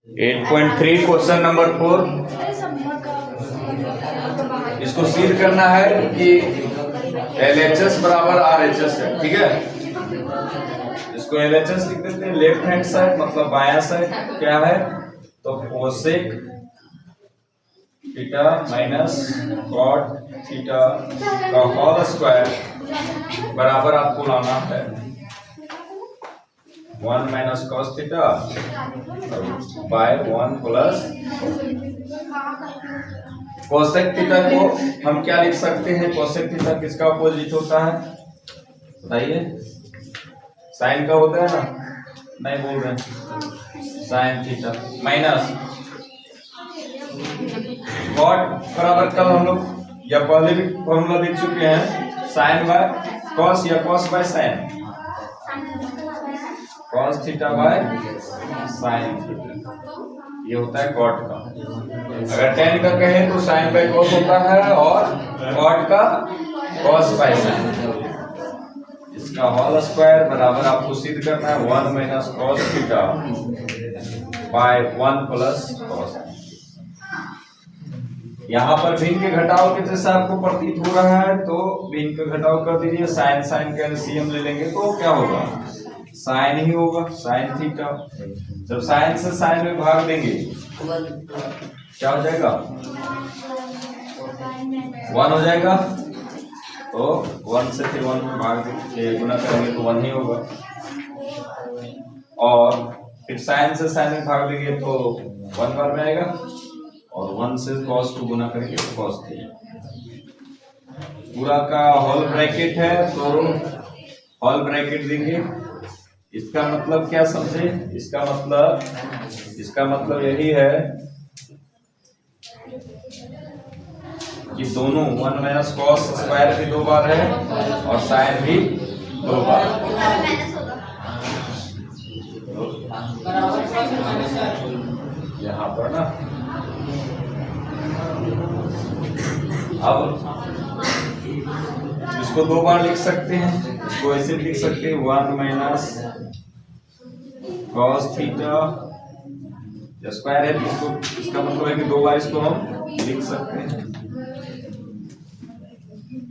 8.3 question number 4। इसको सीध करना है कि LHS बराबर RHS है। ठीक है, इसको LHS लिख देते हैं, लेफ्ट हैंड साइड मतलब बायां साइड क्या है, तो cosec theta minus cot theta का होल स्क्वायर बराबर आपको लाना है 1 minus cos theta by 1 plus cosec theta को हम क्या लिख सकते हैं? कोसेक थीटा किसका अपोजिट होता है बताइए? साइन का होता है ना, नहीं बोल रहे हैं, साइन थीटा माइनस कॉट बराबर कल हम लोग या पहले भी फॉर्मूला देख चुके हैं, साइन बाय कॉस या cos by sine, cos theta by sine theta, ये होता है कॉट का। अगर टेन का कहें तो साइन बाय कॉस होता है और कॉट का कॉस बाय साइन। इसका होल स्क्वायर बराबर आपको सिद्ध करना है 1 minus cos theta by 1 plus cos. यहाँ पर भिन्न के घटाव के जैसा आपको प्रतीत हो रहा है, तो भिन्न का घटाव कर दीजिए, साइन साइन का एलसीएम ले लेंगे तो क्या होगा? साइन ही होगा, साइन थीटा। जब साइन से साइन में भाग देंगे क्या हो जाएगा? 1 हो जाएगा, तो 1 से फिर 1 में भाग देंगे, गुना करेंगे तो 1 ही होगा, और फिर साइन से साइन में भाग देंगे तो 1 बार में आएगा, और 1 से cos 2 गुना करेंगे तो cos 3। पूरा का होल ब्रैकेट है, तो होल ब्रैकेट देंगे। इसका मतलब क्या समझे? इसका मतलब यही है कि दोनों 1 माइनस कॉस स्क्वायर भी 2 बार है और साइन भी 2 बार। यहाँ पर ना अब इसको 2 बार लिख सकते हैं, इसको ऐसे लिख सकते हैं 1 माइनस कॉस थीटा स्क्वायर है, इसको इसका मतलब है कि 2 बार इसको हम लिख सकते हैं,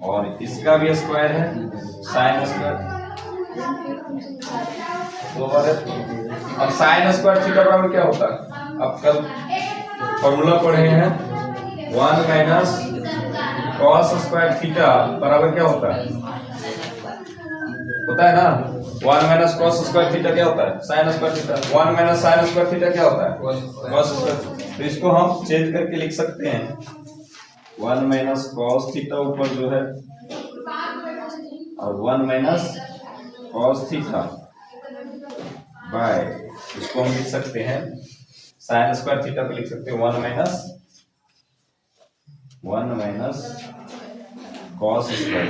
और इसका भी स्क्वायर है साइन स्क्वायर 2 बार है। अब साइन स्क्वायर थीटा बराबर क्या होता है? अब कल फॉर्मूला पढ़े हैं 1 माइनस कॉस स्क्वायर थीटा बराबर क्या होता है? होता है ना 1 माइनस कॉस स्क्वायर थीटा क्या होता है? Sign square theta. 1 minus sign square theta क्या होता है? Cos square. तो इसको हम चेंज करके लिख सकते हैं 1 माइनस कॉस थीटा ऊपर जो है, और 1 माइनस कॉस थीटा बाय, इसको हम लिख सकते हैं साइन स्क्वायर थीटा पे लिख सकते हैं 1 माइनस कॉस स्क्वायर।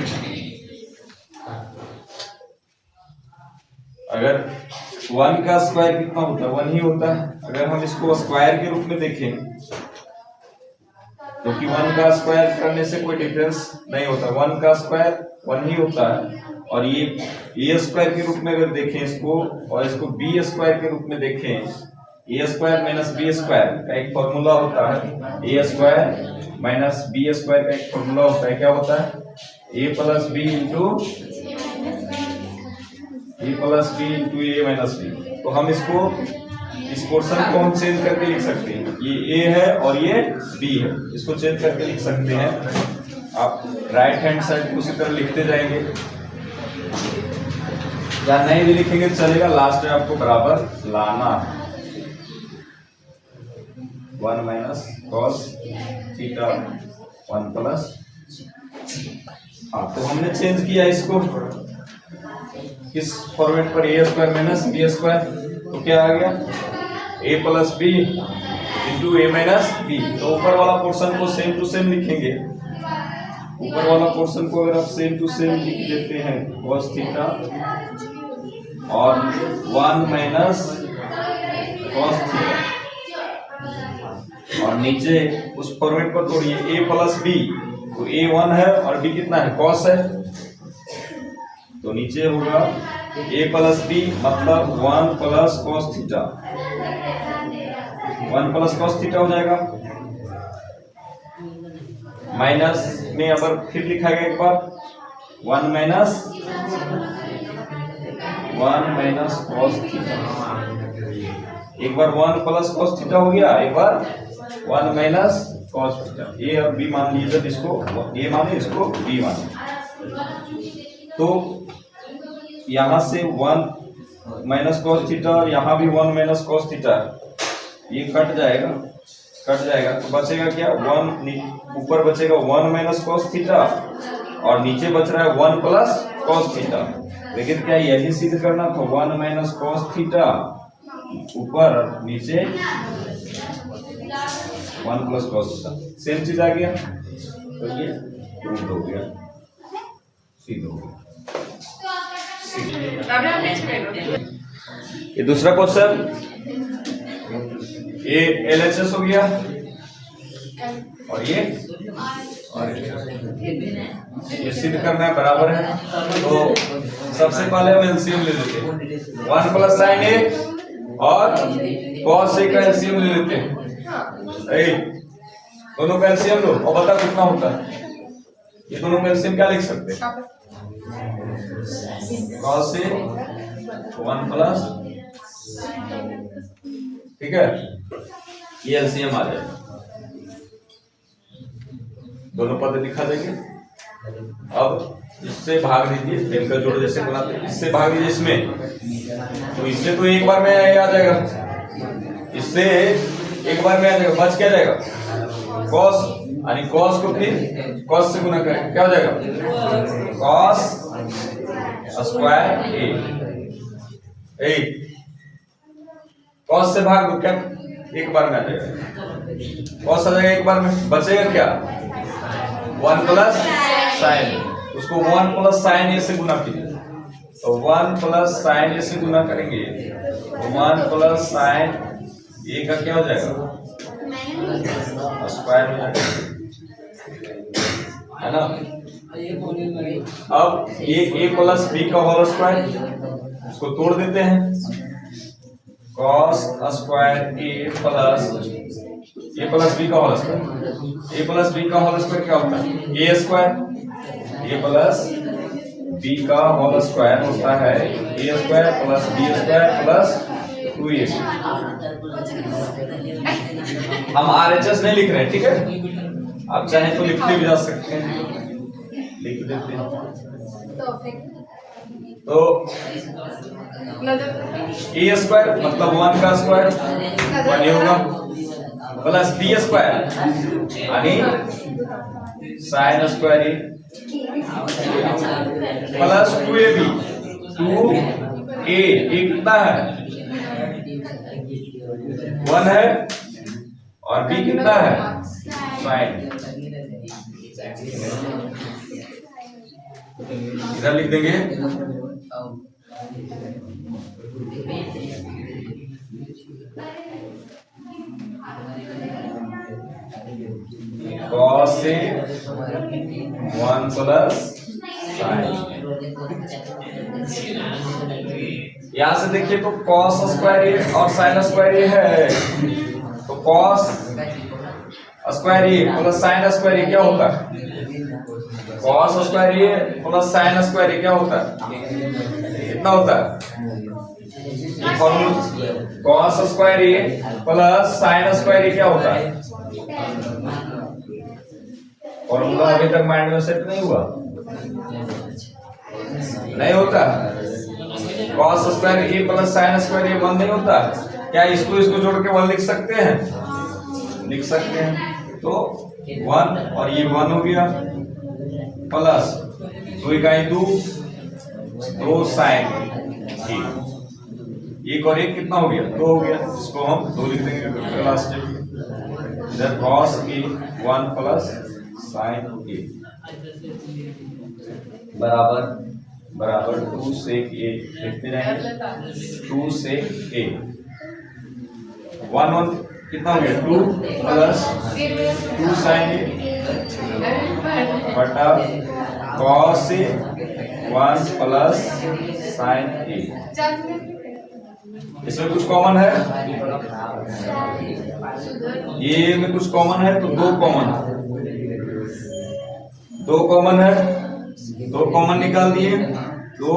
अगर 1 का स्क्वायर कितना होता है? 1 ही होता है। अगर हम इसको स्क्वायर के रूप में देखें, क्योंकि 1 का स्क्वायर करने से कोई डिफरेंस नहीं होता, 1 का स्क्वायर 1 ही होता है। और ये ए स्क्वायर के रूप में अगर देखें इसको, और इसको बी स्क्वायर के रूप में देखें, ए स्क्वायर माइनस बी स्क्वायर का एक फॉर्मूला होता है, ए स्क्वायर माइनस बी स्क्वायर का एक फॉर्मूला होता है, क्या होता है? ए प्लस बी इंटू ए माइनस बी। तो हम इसको, इस पोर्शन को हम चेंज करके लिख सकते हैं, ये ए है और ये बी है, इसको चेंज करके लिख सकते हैं। आप राइट हैंड साइड को उसी तरह लिखते जाएंगे, या नहीं भी लिखेंगे चलेगा, लास्ट में आपको बराबर लाना है 1 माइनस कॉस थीटा 1 प्लस। तो हमने चेंज किया इसको किस फॉर्मेट पर? ए स्क्वायर माइनस बी स्क्वायर, तो क्या आ गया? ए प्लस बी इंटू ए माइनस बी। तो ऊपर वाला पोर्शन को सेम टू सेम लिखेंगे, ऊपर वाला पोर्शन को अगर आप सेम टू सेम लिख देते हैं कॉस थीटा और 1 माइनस कॉस थीटा, और नीचे उस फॉर्मेट पर तोड़िए ए प्लस बी, तो ए 1 है और बी कितना है? कॉस है, तो नीचे होगा ए प्लस बी मतलब 1 plus cos theta 1 plus cos theta हो जाएगा, माइनस में अगर फिर लिखा गया एक बार 1 माइनस कॉस थीटा, एक बार 1 प्लस कॉस थीटा हो गया, एक बार 1 माइनस कॉस थीटा। ये अब बी मान लीजिए, इसको ए माने, इसको बी माने। तो यहां से 1 माइनस कॉस थीटा और यहां भी 1 माइनस कॉस थीटा, ये कट जाएगा तो बचेगा क्या, 1 ऊपर बचेगा 1 माइनस कॉस थीटा और नीचे बच रहा है 1 प्लस कॉस थीटा। लेकिन क्या यही सिद्ध करना था, 1 माइनस कॉस थीटा ऊपर नीचे 1 प्लस कॉस थीटा, सेम चीज आ गया, तो ये प्रूव हो गया, सिद्ध हो गया। ये दूसरा क्वेश्चन, ये LHS हो गया और ये सिद्ध करना है, बराबर है। तो सबसे पहले हम एलसीएम ले लेते हैं, 1 प्लस साइन ए और कॉस ए का एलसीएम ले लेते हैं। दोनों का एलसीएम लो और बता कितना होता है। ये दोनों का एलसीएम क्या लिख सकते हैं, कॉस ए 1 प्लस, ठीक है, ये एलसीएम आ जाएगा, दोनों पद दिखा देंगे। अब इससे भाग दीजिए, इनका जोड़ जैसे बनाते हैं, इससे भाग दीजिए इसमें, तो इससे तो एक बार में आ जाएगा, इससे एक बार में आ जाएगा, बच क्या जाएगा कॉस, यानी कॉस को फिर कॉस से गुना करें, क्या हो जाएगा कॉस स्क्वायर ए, कॉस से भाग दो, क्या एक बार में आ जाएगा, कॉस आ जाएगा एक बार में, बचेगा क्या 1 प्लस साइन, उसको 1 प्लस साइन ए से गुना कीजिए, तो 1 प्लस साइन ए से गुना करेंगे, तो 1 प्लस साइन ए का क्या हो जाएगा स्क्वायर हो जाएगा, है ना। अब ये a प्लस बी का होल स्क्वायर, इसको तोड़ देते हैं, cos square a plus b का whole square, a plus b का होल स्क्वायर क्या होता है a square, a plus b का होल स्क्वायर होता है a square plus b square plus 2ab। हम RHS नहीं लिख रहे हैं, ठीक है, आप चाहें तो लिखते भी जा सकते हैं, लिख देते हैं। तो a स्क्वायर मतलब 1 का स्क्वायर 1 होगा, प्लस बी स्क्वायर यानी साइन स्क्वायर ए प्लस 2ab, 2a कितना है 1 है और b कितना है साइन, इधर लिख देंगे कॉस ए 1 प्लस साइन। यहां से देखिए तो कॉस स्क्वायर ए और साइन स्क्वायर ए है, तो कॉस स्क्वायर ए प्लस साइन स्क्वायर ए क्या होता है, कॉस स्क्वायर ए प्लस साइन स्क्वायर ए क्या होता है, कितना होता है फॉर्मूला, कॉस स्क्वायर ए प्लस साइन स्क्वायर ए क्या होता है, फॉर्मूला अभी तक माइंड में सेट नहीं हुआ, नहीं होता, कॉस स्क्वायर ए प्लस साइन स्क्वायर ए 1 नहीं होता, क्या इसको जोड़ के 1 लिख सकते हैं, लिख सकते हैं, तो 1 और ये 1 हो गया प्लस 2 इकाई 2 साइन, एक और एक कितना हो गया 2 हो गया, इसको हम 2 लिख देंगे लास्ट स्टेप, इधर कॉस ए 1 प्लस साइन ए बराबर 2 से a लिखते रहेंगे, 2 से a 1 कितना हो गया 2 प्लस 2 साइन ए बटा कॉस ए 1 प्लस साइन ए। इसमें कुछ कॉमन है, ये में कुछ कॉमन है, तो दो कॉमन है, दो कॉमन निकाल दिए, दो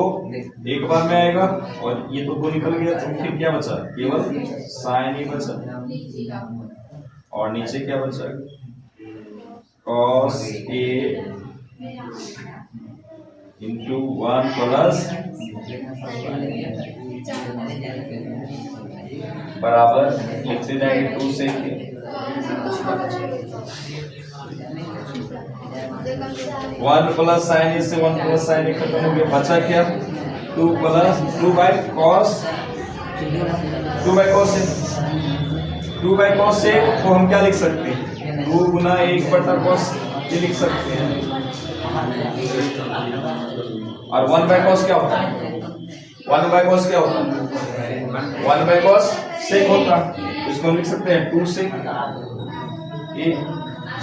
एक बार में आएगा और ये तो दो निकल गया, तो फिर क्या बचा, केवल साइन ही बचा और नीचे क्या बचा, cos A into 1 प्लस बराबर लिखते जाएंगे 2 से 1 प्लस साइन से 1 प्लस साइन खत्म हो गया, बचा क्या 2 प्लस 2 बाई कॉस से को हम क्या लिख सकते हैं 2 गुना 1 बटा कॉस ये लिख सकते हैं, और 1 बाई कॉस क्या होता है 1 बाई कॉस क्या होता है 1 बाई कॉस सेक होता है, इसको हम लिख सकते हैं 2 सेक ए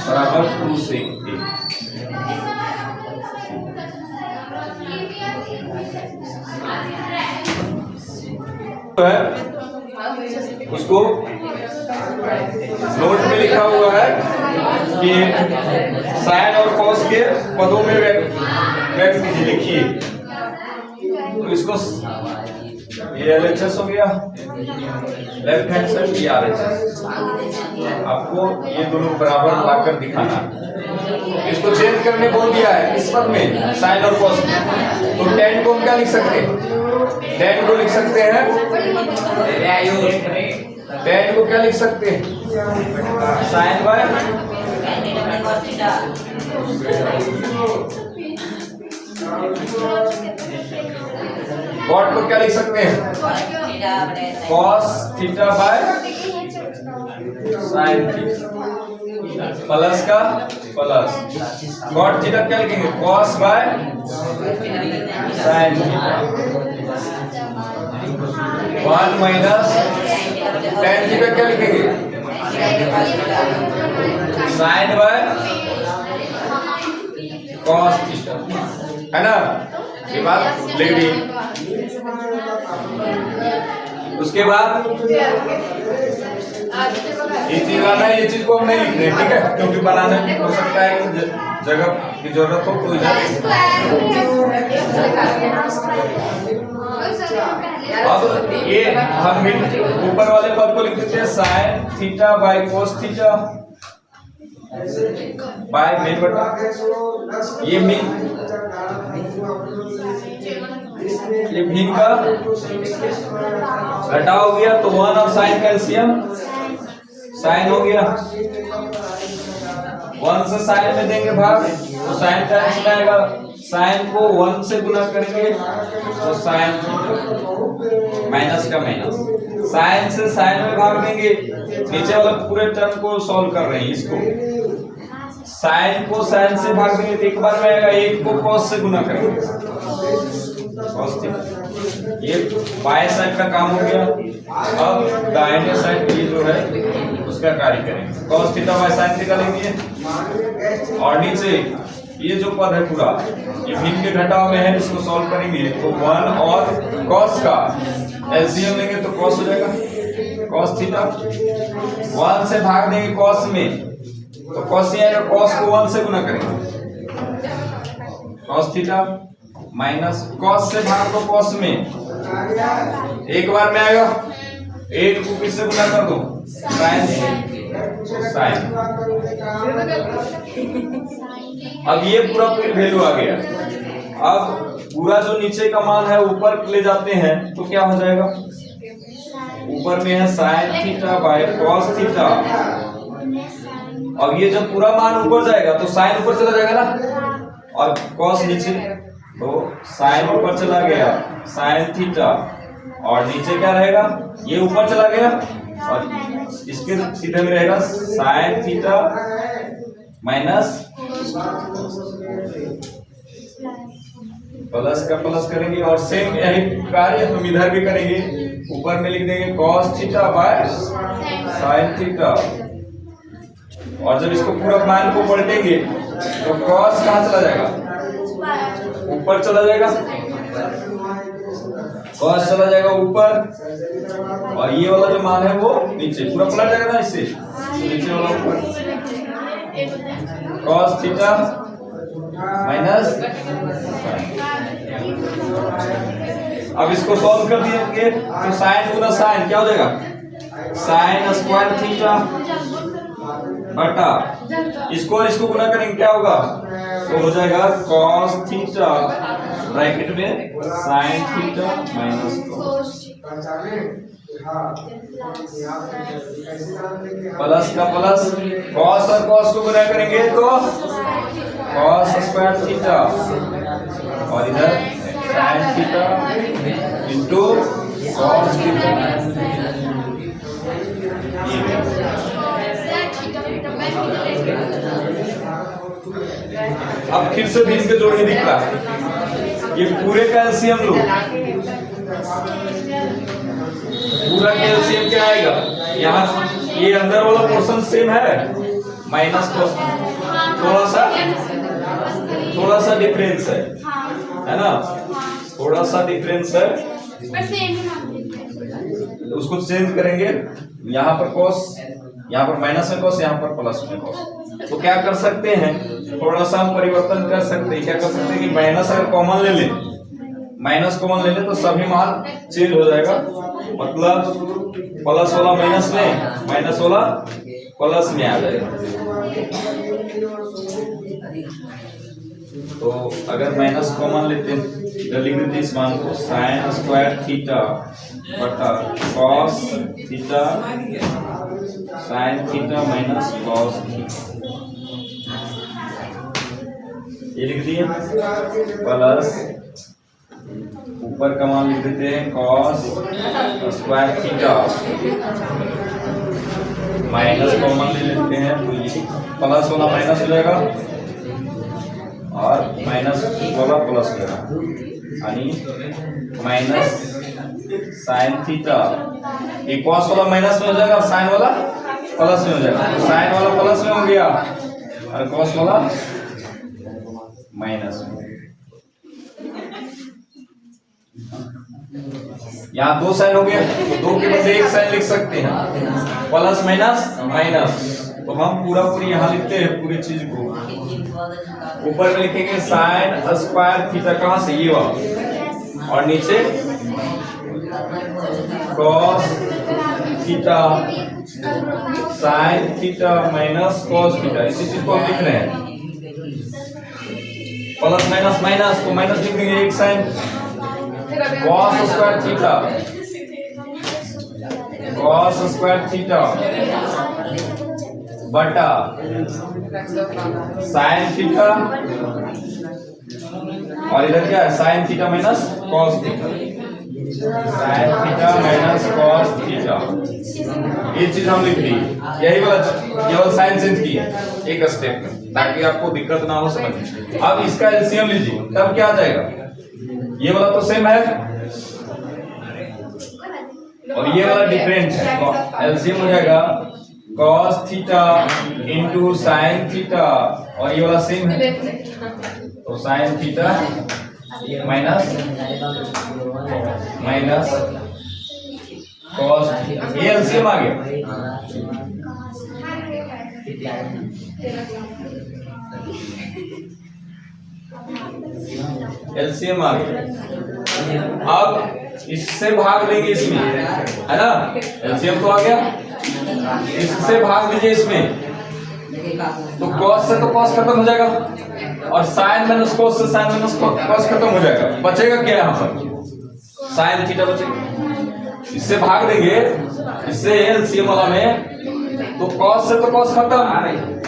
बराबर 2 सेक ए। तो है उसको नोट में लिखा हुआ है कि साइन और कॉस के पदों में व्यक्त कीजिए, लिखिए। तो इसको ये LHS हो गया लेफ्ट हैंड साइड, ये RHS, आपको ये दोनों बराबर लाकर दिखाना। इसको चेंज करने बोल दिया है इस पद में साइन और कॉस में, तो tan को हम क्या लिख सकते हैं, tan को लिख सकते हैं, tan को क्या लिख सकते हैं साइन बाय कॉट को क्या लिख सकते हैं cos theta by sine theta, plus का प्लस कॉट थीटा क्या लिखेंगे cos by sine theta, 1 minus tan theta क्या लिखेंगे साइन बाय cos थीटा, है ना, ये बात लिख दी। उसके बाद ये चीज आना है, ये चीज को हम नहीं लिख रहे, ठीक है, क्योंकि बनाने में हो सकता है कि जगह की जरूरत हो तो अब ये हम ऊपर वाले पद को लिख देते हैं sine theta by cos theta by main बटा, ये मीन का घटा हो गया, तो 1 और साइन का एलसीएम साइन हो गया, 1 से साइन में देंगे भाग तो साइन का एलसीएम आएगा, साइन को 1 से गुना करेंगे तो साइन माइनस का माइनस, साइन से साइन में भाग देंगे, नीचे वाला पूरे टर्म को सॉल्व कर रहे हैं, इसको साइन को साइन से भाग देंगे तो एक बार में आएगा, 1 को कॉस से गुना करेंगे कॉस थीटा, ये बाएं साइड का काम हो गया। अब दाहिने साइड की जो है उसका कार्य करेंगे, cos theta by sine theta लेंगे और नीचे ये जो पद है पूरा ये भिन्न के घटाव में है, इसको सॉल्व करेंगे तो 1 और कॉस का एलसीएम लेंगे तो कॉस हो जाएगा कॉस थीटा, 1 से भाग देंगे कॉस में तो कॉस ही आएगा, कॉस को 1 से गुना करेंगे कॉस थीटा माइनस कॉस से भाग दो कॉस में, एक बार में आएगा, 8 को किससे गुना कर दो साइन से साइन, अब ये पूरा वैल्यू आ गया। अब पूरा जो नीचे का मान है ऊपर ले जाते हैं तो क्या हो जाएगा, ऊपर में है sine theta by cos theta, अब ये जब पूरा मान ऊपर जाएगा तो साइन ऊपर चला जाएगा ना, और कॉस नीचे, तो साइन ऊपर चला गया साइन थीटा, और नीचे क्या रहेगा, ये ऊपर चला गया और इसके सीधे में रहेगा साइन थीटा माइनस प्लस का प्लस करेंगे, और सेम यही कार्य हम इधर भी करेंगे, ऊपर में लिख देंगे cos theta by sine theta, और जब इसको पूरा मान को पलटेंगे तो cos कहाँ चला जाएगा, ऊपर चला जाएगा, cos चला जाएगा ऊपर और ये वाला जो मान है वो नीचे, पूरा पलट जाएगा ना इससे, तो नीचे वाला ऊपर cos थीटा माइनस। अब इसको सॉल्व कर दिए तो साइन गुना साइन क्या हो जाएगा, साइन स्क्वायर थीटा बटा इसको और इसको गुना करेंगे क्या होगा, तो हो जाएगा cos थीटा ब्रैकेट में sin थीटा माइनस प्लस का प्लस, cos और cos को गुना करेंगे तो cos स्क्वायर थीटा और इधर sin theta into cos theta. अब फिर से बीच के जोड़ ही दिख रहा है, ये पूरे का एलसीएम लो, पूरा का एलसीएम क्या आएगा, यहाँ ये अंदर वाला पोर्शन सेम है माइनस को थोड़ा सा डिफरेंस है ना, थोड़ा सा डिफरेंस है, उसको चेंज करेंगे, यहाँ पर cos, यहाँ पर माइनस में cos, यहाँ पर प्लस में cos। तो क्या कर सकते हैं, थोड़ा सा हम परिवर्तन कर सकते हैं, क्या कर सकते हैं कि माइनस अगर कॉमन ले लें, माइनस कॉमन ले लें तो सभी मान चेंज हो जाएगा, मतलब प्लस वाला माइनस में, माइनस वाला प्लस में आ जाएगा। तो अगर माइनस कॉमन लेते हैं तो लिख देते इस मान को साइन स्क्वायर थीटा बटा cos theta sine theta minus cos theta, ये लिख दिए, प्लस ऊपर का मान लिख देते हैं cos square theta minus common ले लेते हैं तो ये प्लस वाला माइनस हो जाएगा और माइनस वाला प्लस हो जाएगा, यानी माइनस साइन थीटा, ये cos वाला माइनस में हो जाएगा और साइन वाला प्लस में हो जाएगा, तो साइन वाला प्लस में हो गया और cos वाला माइनस में। यहाँ दो साइन हो गए तो दो के बदले एक साइन लिख सकते हैं, प्लस माइनस माइनस, तो हम पूरा पूरी यहाँ लिखते हैं पूरी चीज को, ऊपर में लिखेंगे साइन स्क्वायर थीटा, कहाँ से, ये वाला, और नीचे cos theta sine theta minus cos theta, इसी चीज को हम लिख रहे हैं, प्लस माइनस माइनस तो माइनस लिख देंगे एक sine, cos square theta cos square theta बटा साइन थीटा और इधर क्या है sine theta minus cos theta, sine theta minus cos theta, ये चीज हम लिख दी, यही वाला केवल साइन चेंज की है एक स्टेप में ताकि आपको दिक्कत ना हो समझ। अब इसका एलसीएम लीजिए तब क्या आ जाएगा, ये वाला तो सेम है और ये वाला डिफरेंट है, एलसीएम हो जाएगा cos theta into sine theta और ये वाला सेम है तो sign theta minus minus cos, ये एलसीएम आ गया, एलसीएम आ गया। अब इससे भाग देंगे इसमें, है ना, एलसीएम तो आ गया, इससे भाग दीजिए इसमें तो cos से तो cos खत्म हो जाएगा और sin माइनस cos से sin माइनस cos खत्म हो जाएगा, बचेगा क्या यहाँ पर, sin थीटा बचेगा, इससे भाग देंगे इससे एलसीएम वाला में तो cos से तो cos खत्म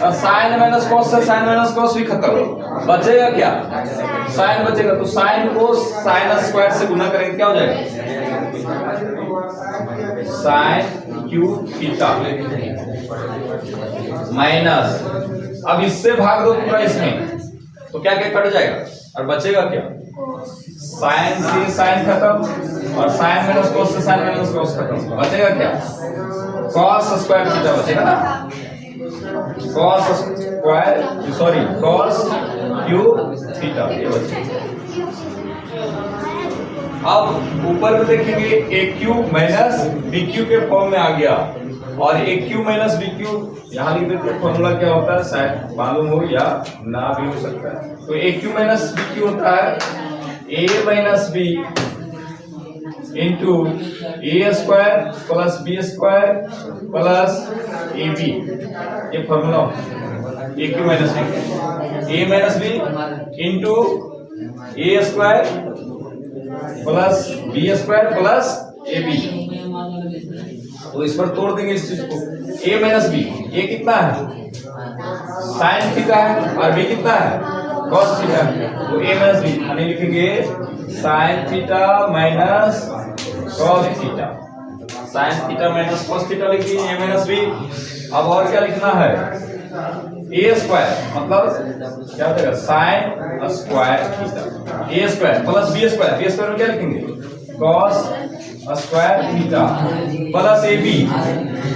और sin माइनस cos से sin माइनस cos भी खत्म, बचेगा क्या, sin बचेगा, तो sin को sin स्क्वायर से गुना करेंगे क्या हो जाएगा, sin क्यूब थीटा माइनस, अब इससे भाग दो पूरा इसमें तो क्या क्या कट जाएगा और बचेगा क्या, साइन से साइन खत्म और साइन माइनस cos से साइन माइनस cos खत्म, बचेगा क्या, cos स्क्वायर थीटा बचेगा ना, cos square sorry cos cube theta, ये बचेगा। अब ऊपर में देखेंगे ए क्यूब माइनस बी क्यू के फॉर्म में आ गया, और ए क्यूब माइनस बी क्यूब यहाँ लिख देते हैं। फॉर्मूला क्या होता है, शायद मालूम हो या ना भी हो सकता है। तो a cube minus b cube होता है a minus b into a square plus b square plus a b, ये formula a cube minus b, a minus b into a square plus b square plus a b. तो इस पर तोड़ देंगे इस चीज को। ए माइनस बी, ये कितना है, साइन थीटा है, और बी कितना है, कॉस थीटा है। तो ए माइनस बी यानी लिखेंगे sign theta minus cos theta, sine theta minus cos theta लिख दिए ए माइनस बी। अब और क्या लिखना है, ए स्क्वायर मतलब क्या हो जाएगा, sine square theta, a square plus b square, b square में क्या लिखेंगे, cos square theta plus a b,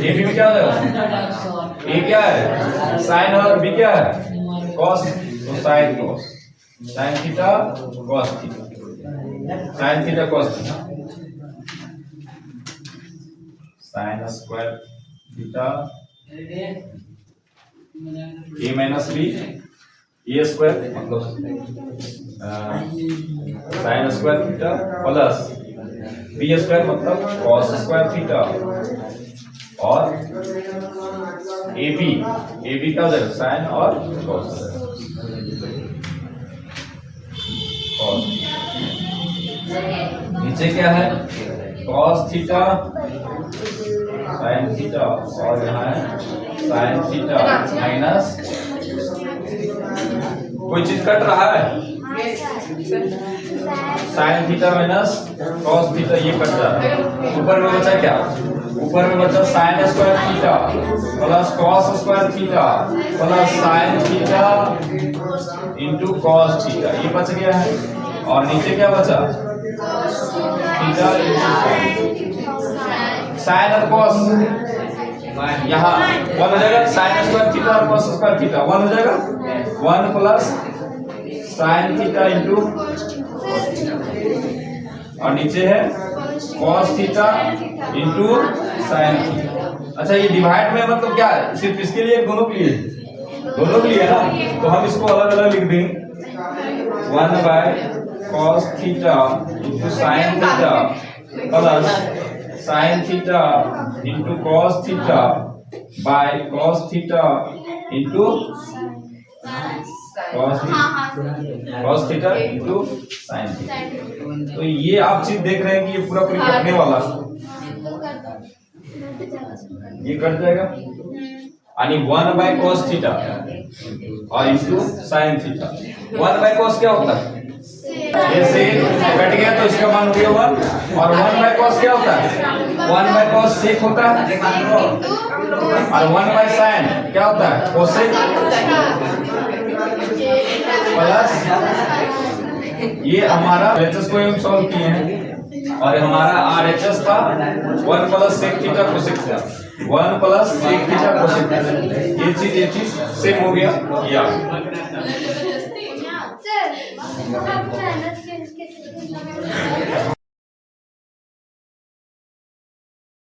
a b में क्या हो जाएगा, ए क्या है साइन और बी क्या है कॉस, तो sine cos, sine theta cos theta, sine theta cos theta, sine square theta a minus b, a square मतलब sine square theta plus b square मतलब कॉस स्क्वायर थीटा, और ए बी का हो जाएगा sign और cos, और नीचे क्या है कॉस थीटा साइन थीटा, और यहाँ है साइन थीटा माइनस, कोई चीज कट रहा है, sine theta minus cos theta, ये कट रहा है। ऊपर में बचा क्या, ऊपर में बचा sign square theta plus cos square theta plus sine theta into cos theta, ये बच गया है। और नीचे क्या बचा, थीटा साइन और कॉस, यहाँ वन हो जाएगा, साइन स्क्वायर थीटा और कॉस स्क्वायर थीटा वन हो जाएगा, one plus sine theta into, और नीचे है cos theta into sine theta. अच्छा ये डिवाइड में मतलब क्या है, सिर्फ इसके लिए दोनों के लिए, दोनों के लिए है ना, तो हम इसको अलग अलग लिख देंगे, one by cos theta into sine theta plus sine theta into cos theta by cos theta into cos theta into sine theta. तो ये आप चीज देख रहे हैं कि ये पूरा पूरी कटने वाला, ये कट जाएगा, यानी वन बाय कॉस थीटा और into sine theta. One by cos क्या होता है, ऐसे कट गया तो इसका मान हो गया वन, और वन बाय कॉस क्या होता है, वन बाय कॉस सेक होता है, और वन बाय साइन क्या होता है कोसेक, प्लस ये हमारा RHS को हम सॉल्व किए हैं, और हमारा RHS था one plus sec theta cosec था, one plus sec theta cosec था, ये चीज सेम हो गया। या